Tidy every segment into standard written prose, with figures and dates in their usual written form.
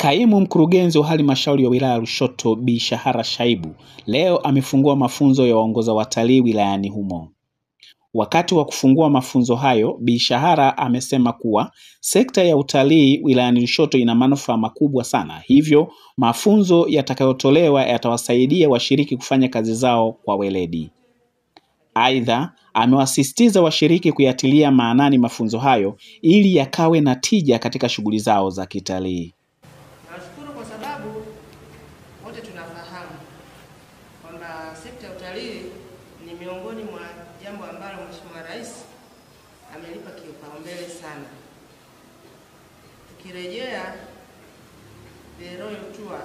Kaimu mkurugenzi wa halmashauri ya wilaya Lushoto Bi Shahara Shaibu leo amefungua mafunzo ya waongoza watalii wilayani humo. Wakati wa kufungua mafunzo hayo, Bi Shahara amesema kuwa sekta ya utalii wilayani Lushoto ina manufaa makubwa sana. Hivyo, mafunzo yatakayotolewa yatawasaidia washiriki kufanya kazi zao kwa weledi. Aidha, amewasisitiza washiriki kuyatilia maanani mafunzo hayo ili yakawe na tija katika shughuli zao za kitalii. Nashukuru kwa sababu wote tunafahamu kwamba sekta ya utalii ni miongoni mwa jambo ambalo Mheshimiwa Rais amelipa kipaumbele sana. Tukirejea The Royal Tour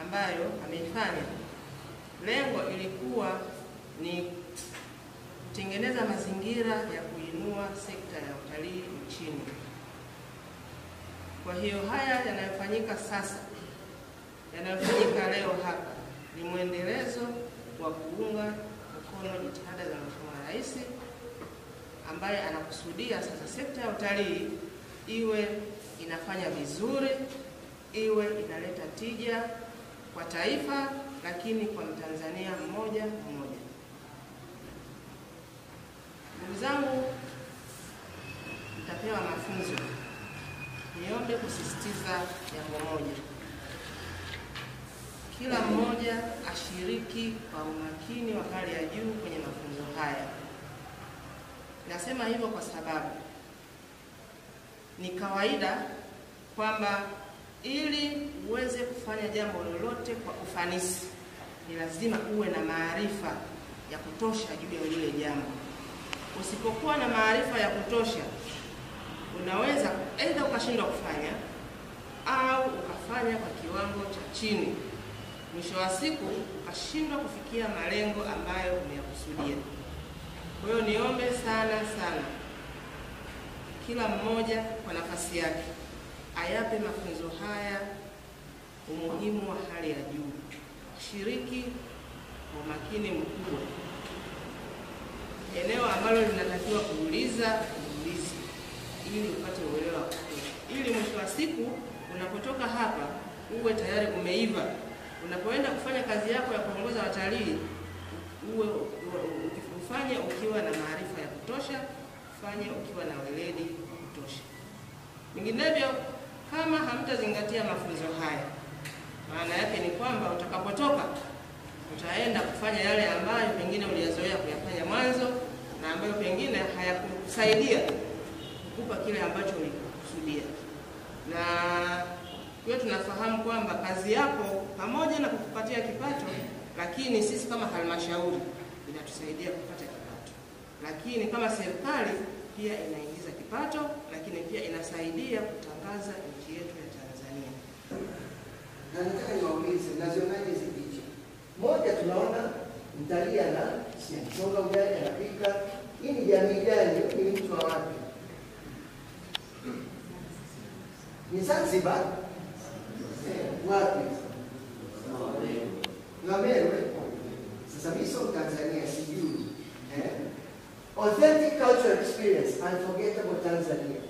ambayo ameifanya, lengo ilikuwa ni kutengeneza mazingira ya kuinua sekta ya utalii nchini. Kwa hiyo haya yanayofanyika sasa, yanayofanyika leo hapa ni mwendelezo wa kuunga mkono jitihada za Mheshimiwa Rais ambaye anakusudia sasa sekta ya utalii iwe inafanya vizuri, iwe inaleta tija kwa taifa, lakini kwa Mtanzania mmoja mmoja. Ndugu zangu, mtapewa mafunzo. Niombe kusisitiza jambo moja. Kila mmoja ashiriki kwa umakini wa hali ya juu kwenye mafunzo haya. Nasema hivyo kwa sababu ni kawaida kwamba ili uweze kufanya jambo lolote kwa ufanisi, ni lazima uwe na maarifa ya kutosha juu ya lile jambo. Usipokuwa na maarifa ya kutosha, unaweza aidha ukashindwa kufanya au ukafanya kwa kiwango cha chini. Mwisho wa siku ukashindwa kufikia malengo ambayo umeyakusudia. Kwa hiyo niombe sana kila mmoja kwa nafasi yake ayape mafunzo haya umuhimu wa hali ya juu. Shiriki kwa makini mkubwa. Eneo ambalo linatakiwa kuuliza ili upate uelewa wa kutosha, ili mwisho wa siku unapotoka hapa uwe tayari umeiva. Unapoenda kufanya kazi yako ya kuongoza watalii, ufanye ukiwa na maarifa ya kutosha, ufanye ukiwa na weledi wa kutosha. Vinginevyo, kama hamtazingatia mafunzo haya, maana yake ni kwamba utakapotoka utaenda kufanya yale ambayo pengine uliyazoea kuyafanya mwanzo na ambayo pengine hayakusaidia kukupa kile ambacho ulikusudia. Na kwa tunafahamu kwamba kazi yako pamoja na kukupatia kipato, lakini sisi kama halmashauri inatusaidia kupata kipato. Lakini kama serikali pia inaingiza kipato, lakini pia inasaidia kutangaza nchi yetu ya Tanzania. Na nataka niwaulize, mnazionaje hizi picha? Moja, tunaona mtalii anasonga ugali anapika. Hii ni jamii gani? Ni mtu wa wapi? Ni Zanzibar? Wapi? Ngamewe. Sasa mimi sio Tanzania, sijui. Authentic cultural experience, unforgettable Tanzania.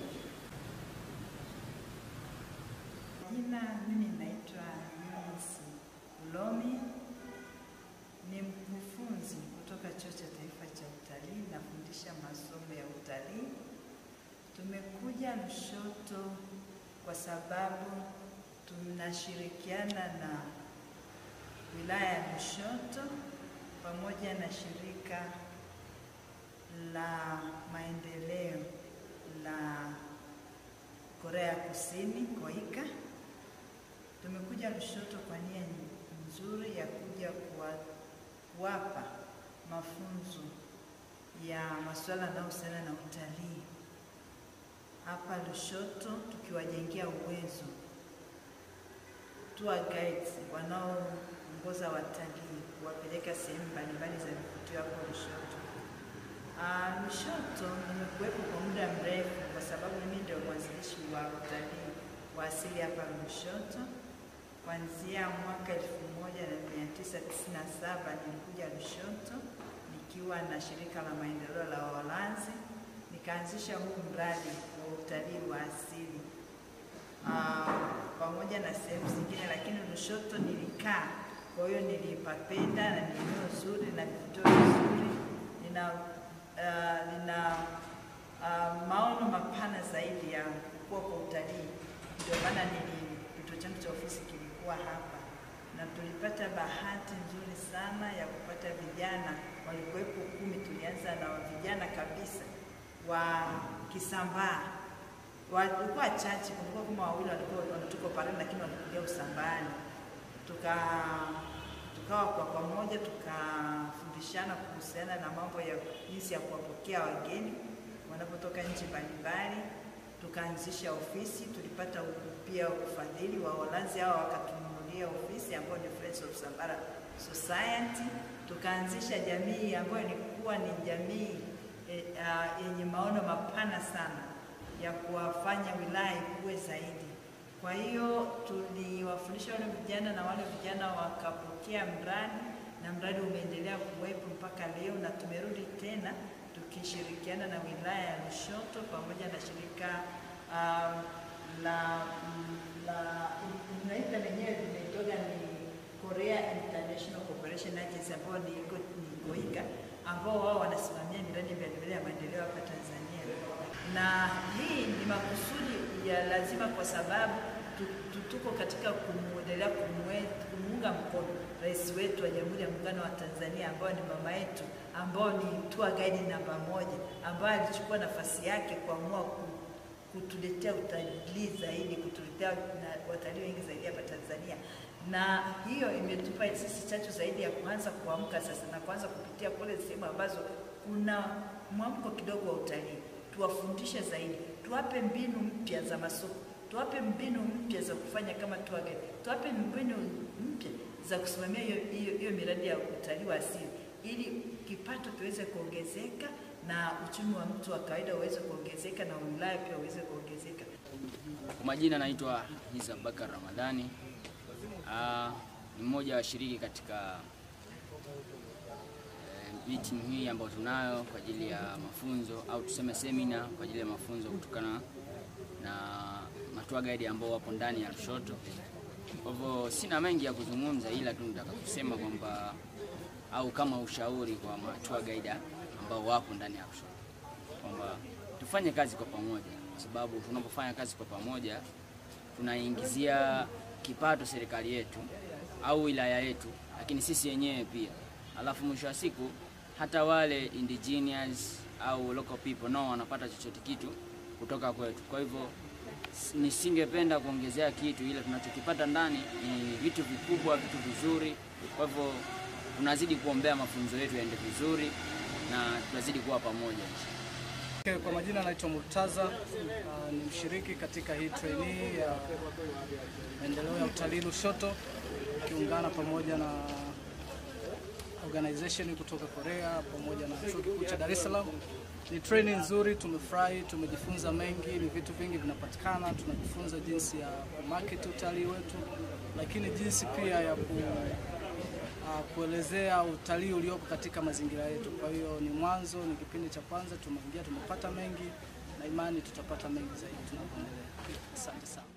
Mimi naitwa Nancy Ulomi, ni mkufunzi kutoka Chuo cha Taifa cha Utalii, nafundisha masomo ya utalii. Tumekuja Lushoto kwa sababu tunashirikiana na wilaya ya Lushoto pamoja na shirika la maendeleo la Korea Kusini, KOICA. Tumekuja Lushoto kwa nia nzuri ya kuja kuwapa mafunzo ya masuala yanayohusiana na utalii hapa Lushoto, tukiwajengea uwezo tour guides wanaoongoza watalii kuwapeleka sehemu mbalimbali za vivutio hapo Lushoto. Lushoto nimekuwepo kwa muda mrefu kwa sababu mimi ndio mwanzilishi wa utalii wa asili hapa Lushoto. Kuanzia mwaka 1997 nilikuja Lushoto nikiwa na shirika la maendeleo la Uholanzi, nikaanzisha huu mradi wa utalii wa asili. pamoja na sehemu zingine, lakini Lushoto nilikaa. Kwa hiyo nilipapenda na ni eneo zuri na vivutio vizuri. Lina maono mapana zaidi ya kukua kwa utalii. Ndio maana kituo changu cha ofisi kilikuwa hapa, na tulipata bahati nzuri sana ya kupata vijana. Walikuwepo 10. Tulianza na vijana kabisa wa Kisambaa, walikuwa chache, kulikuwa kama 2 walikuwa wanatoka pale, lakini walikuja Usambani. Tukawa kwa pamoja tukafundishana kuhusiana na mambo ya jinsi ya kuwapokea wageni wanapotoka nchi mbalimbali. Tukaanzisha ofisi, tulipata pia ufadhili wa Holanzi, hao wakatununulia ofisi ambayo ni Friends of Usambara Society. Tukaanzisha jamii ambayo ilikuwa ni jamii yenye maono mapana sana ya kuwafanya wilaya ikue zaidi. Kwa hiyo tuliwafundisha wale vijana na wale vijana wakapokea mradi, na mradi umeendelea kuwepo mpaka leo, na tumerudi tena tukishirikiana na wilaya ya Lushoto pamoja na shirika tunaita lenyewe limetoka ni Korea International Cooperation Agency, ambao ni KOICA, ambao wao wanasimamia miradi mbalimbali ya maendeleo hapa Tanzania. Na hii ni makusudi ya lazima, kwa sababu tuko katika kumuendelea kumuunga mkono rais wetu wa Jamhuri ya Muungano wa Tanzania, ambao ni mama yetu, ambao ni tour guide namba 1, ambaye alichukua nafasi yake kuamua kutuletea utalii zaidi, kutuletea watalii wengi zaidi hapa Tanzania. Na hiyo imetupa sisi chachu zaidi ya kuanza kuamka sasa, na kuanza kupitia kule sehemu ambazo kuna mwamko kidogo wa utalii. Tuwafundishe zaidi, tuwape mbinu mpya za masoko, tuwape mbinu mpya za kufanya kama tour guide, tuwape mbinu mpya za kusimamia hiyo miradi ya utalii wa asili, ili kipato kiweze kuongezeka na uchumi wa mtu wa kawaida uweze kuongezeka na wilaya pia uweze kuongezeka. Kwa majina naitwa Hiza Bakar Ramadhani. Ni mmoja wa washiriki katika meeting hii ambayo tunayo kwa ajili ya mafunzo, au tuseme seminar kwa ajili ya mafunzo kutokana na tour guide ambao wapo ndani ya Lushoto. Kwa hivyo sina mengi ya kuzungumza, ila tu nataka kusema kwamba, au kama ushauri kwa tour guide ambao wapo ndani ya Lushoto, kwamba tufanye kazi kwa pamoja, kwa sababu tunapofanya kazi kwa pamoja tunaingizia kipato serikali yetu au wilaya yetu, lakini sisi wenyewe pia. Alafu mwisho wa siku hata wale indigenous au local people nao wanapata chochote kitu kutoka kwetu. Kwa hivyo nisingependa kuongezea kitu, ila tunachokipata ndani ni vitu vikubwa, vitu vizuri. Kwa hivyo tunazidi kuombea mafunzo yetu yaende vizuri na tunazidi kuwa pamoja. Kwa majina naitwa Murtaza, ni mshiriki katika hii trainee ya maendeleo ya utalii Lushoto, kiungana pamoja na organization kutoka Korea pamoja na chuo kikuu cha Dar es Salaam. Ni training nzuri, tumefurahi, tumejifunza mengi, ni vitu vingi vinapatikana. Tunajifunza jinsi ya market utalii wetu, lakini jinsi pia ya kuelezea utalii uliopo katika mazingira yetu. Kwa hiyo ni mwanzo, ni kipindi cha kwanza, tumeingia, tumepata mengi, na imani tutapata mengi zaidi tunapoendelea. Asante sana.